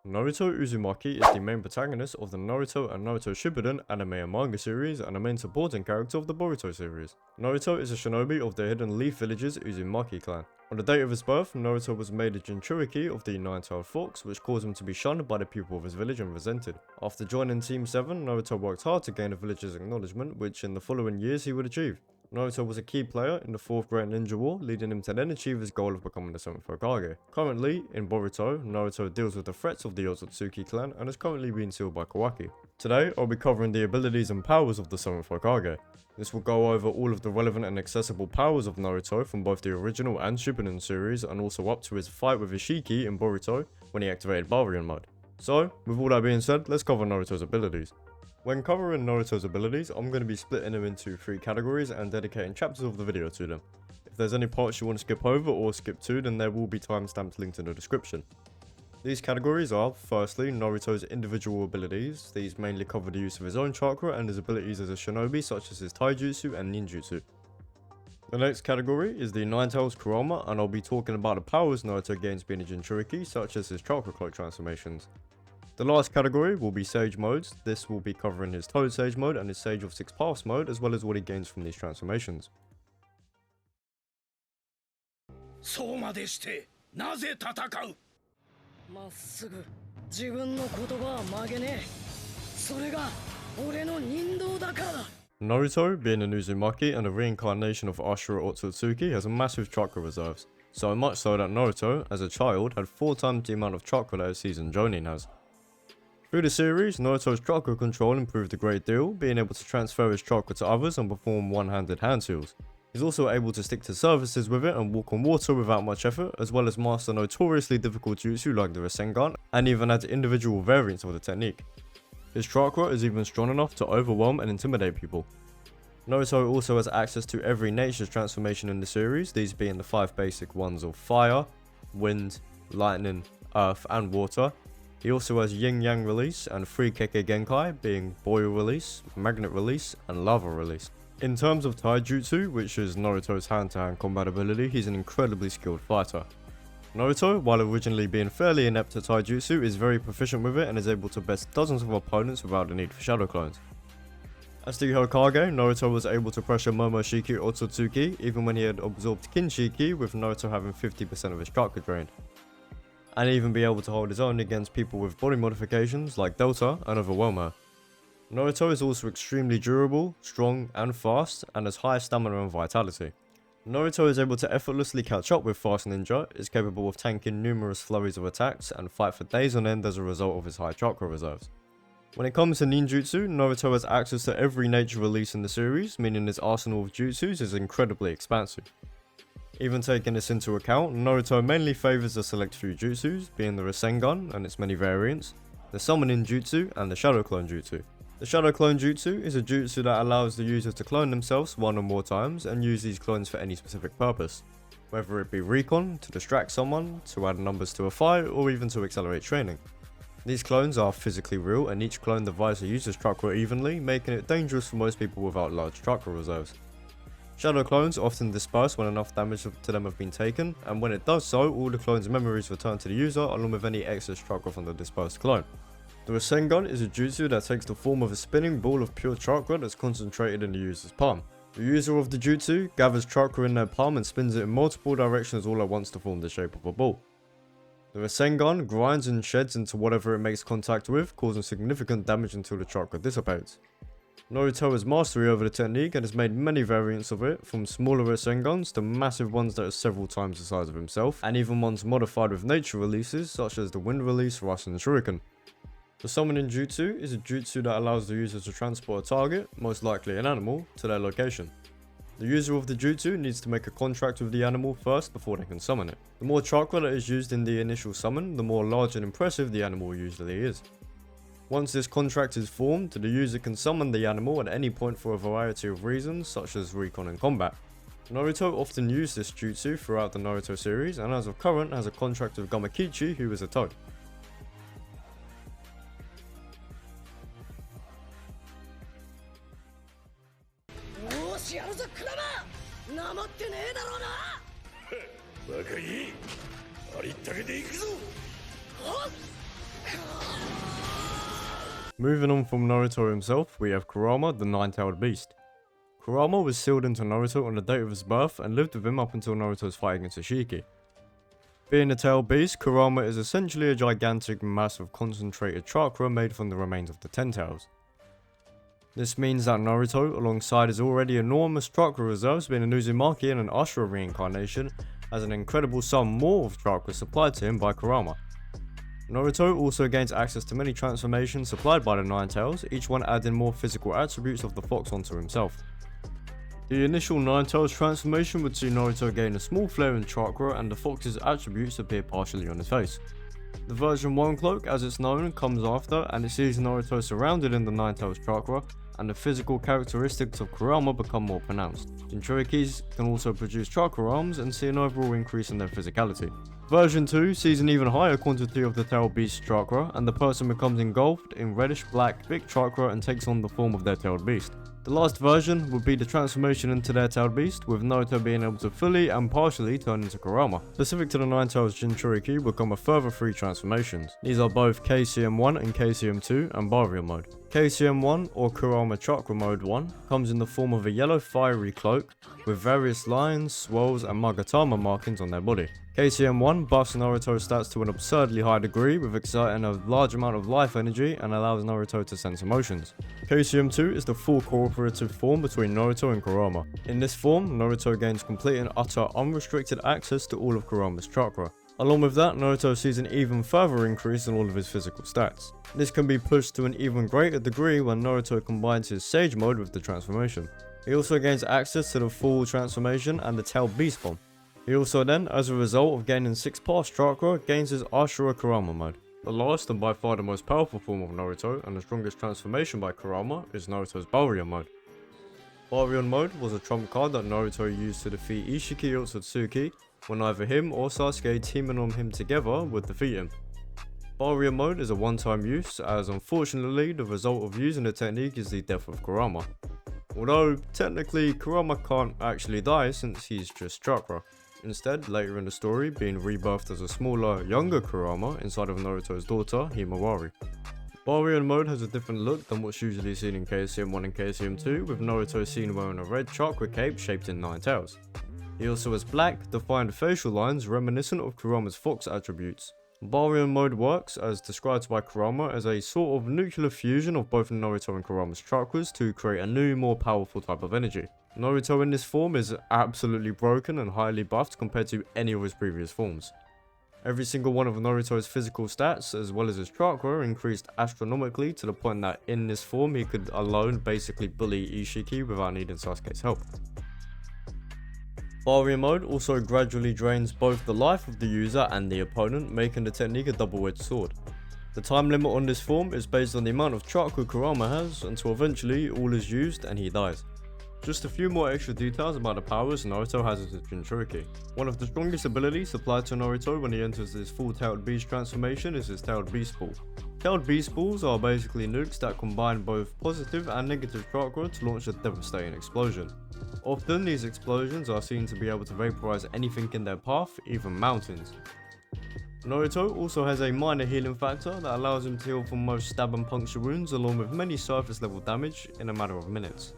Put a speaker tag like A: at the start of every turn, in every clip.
A: Naruto Uzumaki is the main protagonist of the Naruto and Naruto Shippuden anime and manga series and a main supporting character of the Boruto series. Naruto is a shinobi of the hidden leaf village's Uzumaki clan. On the date of his birth, Naruto was made a Jinchuriki of the Nine-Tailed Fox, which caused him to be shunned by the people of his village and resented. After joining Team 7, Naruto worked hard to gain the village's acknowledgement, which in the following years he would achieve. Naruto was a key player in the 4th Great Ninja War, leading him to then achieve his goal of becoming the 7th Hokage. Currently, in Boruto, Naruto deals with the threats of the Otsutsuki clan and is currently being sealed by Kawaki. Today, I'll be covering the abilities and powers of the 7th Hokage. This will go over all of the relevant and accessible powers of Naruto from both the original and Shippuden series, and also up to his fight with Ishiki in Boruto when he activated Baryon mode. So, with all that being said, let's cover Naruto's abilities. When covering Naruto's abilities, I'm going to be splitting them into 3 categories and dedicating chapters of the video to them. If there's any parts you want to skip over or skip to, then there will be timestamps linked in the description. These categories are, firstly, Naruto's individual abilities. These mainly cover the use of his own chakra and his abilities as a shinobi, such as his taijutsu and ninjutsu. The next category is the Nine-Tails Kurama, and I'll be talking about the powers Naruto gains being a Jinchuriki, such as his chakra cloak transformations. The last category will be Sage modes. This will be covering his Toad Sage mode and his Sage of 6 Paths mode, as well as what he gains from these transformations. Naruto, being an Uzumaki and a reincarnation of Ashura Otsutsuki, has massive chakra reserves. So much so that Naruto, as a child, had 4 times the amount of chakra that his seasoned Jonin has. Through the series, Naruto's chakra control improved a great deal, being able to transfer his chakra to others and perform one-handed hand seals. He's also able to stick to surfaces with it and walk on water without much effort, as well as master notoriously difficult jutsu like the Rasengan, and even add individual variants of the technique. His chakra is even strong enough to overwhelm and intimidate people. Naruto also has access to every nature's transformation in the series, these being the 5 basic ones of fire, wind, lightning, earth and water. He also has yin-yang release and 3 Kekkei Genkai, being boil release, magnet release and lava release. In terms of taijutsu, which is Naruto's hand-to-hand combat ability, he's an incredibly skilled fighter. Naruto, while originally being fairly inept at taijutsu, is very proficient with it and is able to best dozens of opponents without the need for shadow clones. As the Hokage, Naruto was able to pressure Momoshiki Otsutsuki even when he had absorbed Kinshiki, with Naruto having 50% of his chakra drained. And even be able to hold his own against people with body modifications like Delta and overwhelm her. Naruto is also extremely durable, strong and fast, and has high stamina and vitality. Naruto is able to effortlessly catch up with Fast Ninja, is capable of tanking numerous flurries of attacks, and fight for days on end as a result of his high chakra reserves. When it comes to ninjutsu, Naruto has access to every nature release in the series, meaning his arsenal of jutsus is incredibly expansive. Even taking this into account, Naruto mainly favours the select few jutsus, being the Rasengan and its many variants, the Summoning Jutsu and the Shadow Clone Jutsu. The Shadow Clone Jutsu is a jutsu that allows the user to clone themselves 1 or more times and use these clones for any specific purpose, whether it be recon, to distract someone, to add numbers to a fight, or even to accelerate training. These clones are physically real and each clone divides the user's chakra evenly, making it dangerous for most people without large chakra reserves. Shadow clones often disperse when enough damage to them have been taken, and when it does so, all the clone's memories return to the user along with any excess chakra from the dispersed clone. The Rasengan is a jutsu that takes the form of a spinning ball of pure chakra that's concentrated in the user's palm. The user of the jutsu gathers chakra in their palm and spins it in multiple directions all at once to form the shape of a ball. The Rasengan grinds and sheds into whatever it makes contact with, causing significant damage until the chakra dissipates. Naruto has mastery over the technique and has made many variants of it, from smaller Rasengans to massive ones that are several times the size of himself, and even ones modified with nature releases such as the wind release Rasen Shuriken. The Summoning Jutsu is a jutsu that allows the user to transport a target, most likely an animal, to their location. The user of the jutsu needs to make a contract with the animal first before they can summon it. The more chakra that is used in the initial summon, the more large and impressive the animal usually is. Once this contract is formed, the user can summon the animal at any point for a variety of reasons, such as recon and combat. Naruto often used this jutsu throughout the Naruto series, and as of current has a contract with Gamakichi, who is a toad. Moving on from Naruto himself, we have Kurama, the nine-tailed beast. Kurama was sealed into Naruto on the date of his birth and lived with him up until Naruto's fight against Ishiki. Being a tailed beast, Kurama is essentially a gigantic mass of concentrated chakra made from the remains of the Ten Tails. This means that Naruto, alongside his already enormous chakra reserves being an Uzumaki and an Ashura reincarnation, has an incredible sum more of chakra supplied to him by Kurama. Naruto also gains access to many transformations supplied by the Nine Tails, each one adding more physical attributes of the fox onto himself. The initial Nine Tails transformation would see Naruto gain a small flare in chakra and the fox's attributes appear partially on his face. The version 1 cloak, as it's known, comes after and it sees Naruto surrounded in the Nine Tails chakra, and the physical characteristics of Kurama become more pronounced. Jinchurikis can also produce chakra arms and see an overall increase in their physicality. Version 2 sees an even higher quantity of the tailed beast's chakra, and the person becomes engulfed in reddish-black big chakra and takes on the form of their tailed beast. The last version would be the transformation into their tailed beast, with Naruto being able to fully and partially turn into Kurama. Specific to the Nine Tails Jinchuriki will come a further 3 transformations. These are both KCM1 and KCM2 and Barrier mode. KCM1, or Kurama Chakra Mode 1, comes in the form of a yellow fiery cloak with various lines, swirls and Magatama markings on their body. KCM1 buffs Naruto's stats to an absurdly high degree with exerting a large amount of life energy and allows Naruto to sense emotions. KCM2 is the full cooperative form between Naruto and Kurama. In this form, Naruto gains complete and utter unrestricted access to all of Kurama's chakra. Along with that, Naruto sees an even further increase in all of his physical stats. This can be pushed to an even greater degree when Naruto combines his Sage mode with the transformation. He also gains access to the full transformation and the tailed beast bomb. He also then, as a result of gaining 6 past chakra, gains his Ashura Kurama mode. The last and by far the most powerful form of Naruto and the strongest transformation by Kurama is Naruto's Barrier mode. Barrier mode was a trump card that Naruto used to defeat Ishiki Otsutsuki when either him or Sasuke teaming on him together would defeat him. Barrier mode is a one-time use, as unfortunately the result of using the technique is the death of Kurama. Although technically Kurama can't actually die since he's just chakra. Instead, later in the story, being rebirthed as a smaller, younger Kurama inside of Naruto's daughter, Himawari. Barrier mode has a different look than what's usually seen in KCM1 and KCM2, with Naruto seen wearing a red chakra cape shaped in 9 tails. He also has black, defined facial lines reminiscent of Kurama's fox attributes. Barrier mode works, as described by Kurama, as a sort of nuclear fusion of both Naruto and Kurama's chakras to create a new, more powerful type of energy. Naruto in this form is absolutely broken and highly buffed compared to any of his previous forms. Every single one of Naruto's physical stats, as well as his chakra, increased astronomically to the point that in this form he could alone basically bully Ishiki without needing Sasuke's help. Barrier mode also gradually drains both the life of the user and the opponent, making the technique a double-edged sword. The time limit on this form is based on the amount of chakra Kurama has until eventually all is used and he dies. Just a few more extra details about the powers Naruto has as his Jinchuriki. One of the strongest abilities supplied to Naruto when he enters his full Tailed Beast transformation is his Tailed Beast Ball. Tailed Beast Balls are basically nukes that combine both positive and negative chakra to launch a devastating explosion. Often these explosions are seen to be able to vaporize anything in their path, even mountains. Naruto also has a minor healing factor that allows him to heal from most stab and puncture wounds along with many surface level damage in a matter of minutes.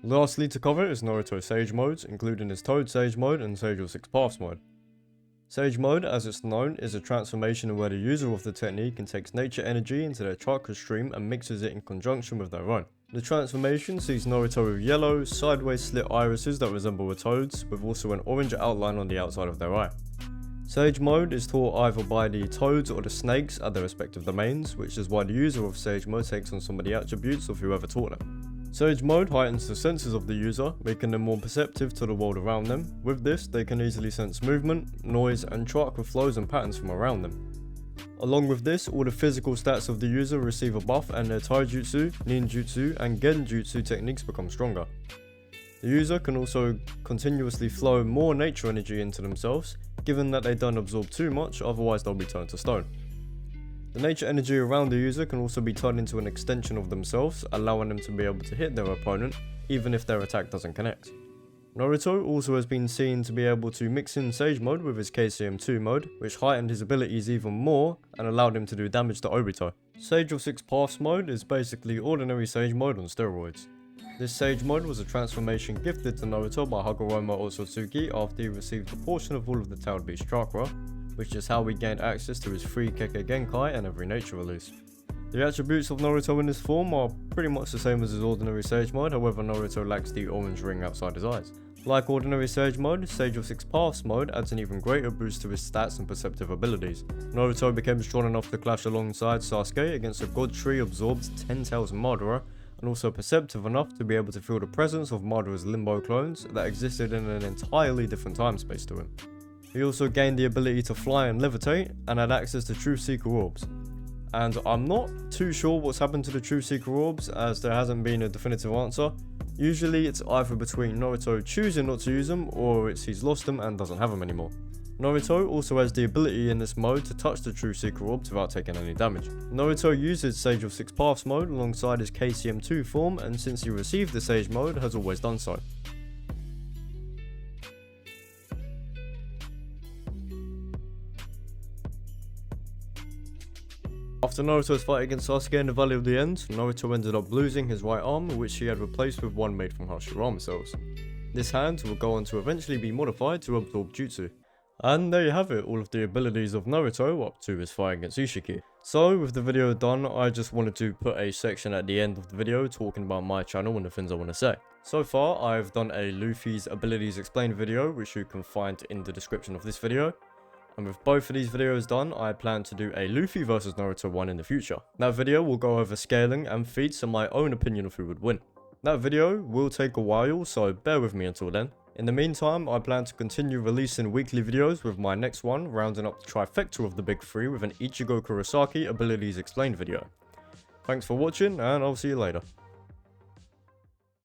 A: Lastly to cover is Naruto's Sage modes, including his Toad Sage mode and Sage of 6 Paths mode. Sage mode, as it's known, is a transformation where the user of the technique takes nature energy into their chakra stream and mixes it in conjunction with their own. The transformation sees Naruto with yellow, sideways slit irises that resemble a toad's, with also an orange outline on the outside of their eye. Sage mode is taught either by the toads or the snakes at their respective domains, which is why the user of Sage mode takes on some of the attributes of whoever taught them. Sage mode heightens the senses of the user, making them more perceptive to the world around them. With this, they can easily sense movement, noise, and chakra flows and patterns from around them. Along with this, all the physical stats of the user receive a buff and their taijutsu, ninjutsu, and genjutsu techniques become stronger. The user can also continuously flow more nature energy into themselves, given that they don't absorb too much, otherwise they'll be turned to stone. The nature energy around the user can also be turned into an extension of themselves, allowing them to be able to hit their opponent, even if their attack doesn't connect. Naruto also has been seen to be able to mix in Sage mode with his KCM2 mode, which heightened his abilities even more and allowed him to do damage to Obito. Sage of Six Paths mode is basically ordinary Sage mode on steroids. This Sage mode was a transformation gifted to Naruto by Kurama Otsutsuki after he received a portion of all of the Tailed Beast chakra, which is how he gained access to his free Kekkei Genkai and every nature release. The attributes of Naruto in this form are pretty much the same as his ordinary Sage mode, however Naruto lacks the orange ring outside his eyes. Like ordinary Sage mode, Sage of Six Paths mode adds an even greater boost to his stats and perceptive abilities. Naruto became strong enough to clash alongside Sasuke against a God Tree absorbed 10 Tails Madara, and also perceptive enough to be able to feel the presence of Madara's limbo clones that existed in an entirely different time space to him. He also gained the ability to fly and levitate, and had access to Truth Seeker Orbs. And I'm not too sure what's happened to the Truth Seeker Orbs, as there hasn't been a definitive answer. Usually it's either between Naruto choosing not to use them, or it's he's lost them and doesn't have them anymore. Naruto also has the ability in this mode to touch the Truth Seeker Orbs without taking any damage. Naruto uses Sage of Six Paths mode alongside his KCM2 form, and since he received the Sage mode, has always done so. After Naruto's fight against Sasuke in the Valley of the End, Naruto ended up losing his right arm, which he had replaced with one made from Hashirama cells. This hand would go on to eventually be modified to absorb jutsu. And there you have it, all of the abilities of Naruto up to his fight against Ishiki. So with the video done, I just wanted to put a section at the end of the video talking about my channel and the things I want to say. So far, I've done a Luffy's abilities explained video, which you can find in the description of this video. And with both of these videos done, I plan to do a Luffy vs Naruto one in the future. That video will go over scaling and feats and my own opinion of who would win. That video will take a while, so bear with me until then. In the meantime, I plan to continue releasing weekly videos, with my next one rounding up the trifecta of the big three with an Ichigo Kurosaki abilities explained video. Thanks for watching, and I'll see you later.